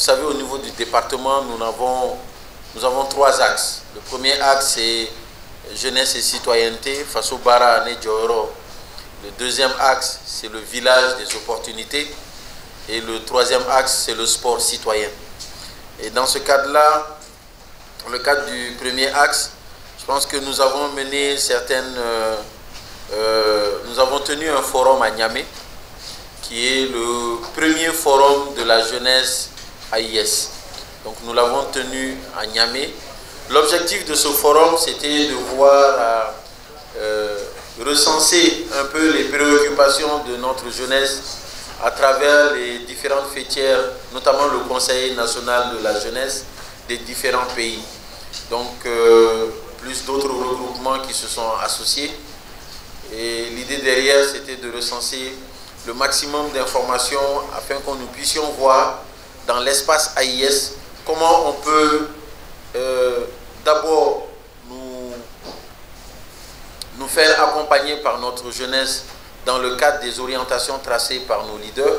vous savez, au niveau du département, nous avons trois axes. Le premier axe, c'est jeunesse et citoyenneté, Faso Bara Ane Djoro. Le deuxième axe, c'est le village des opportunités. Et le troisième axe, c'est le sport citoyen. Et dans ce cadre-là, dans le cadre du premier axe, je pense que nous avons mené nous avons tenu un forum à Niamey, qui est le premier forum de la jeunesse AIS. Donc nous l'avons tenu à Niamey. L'objectif de ce forum, c'était de voir, recenser un peu les préoccupations de notre jeunesse à travers les différentes fêtières, notamment le Conseil national de la jeunesse des différents pays. Donc, plus d'autres regroupements qui se sont associés. Et l'idée derrière, c'était de recenser le maximum d'informations afin que nous puissions voir dans l'espace AIS comment on peut d'abord nous faire accompagner par notre jeunesse dans le cadre des orientations tracées par nos leaders,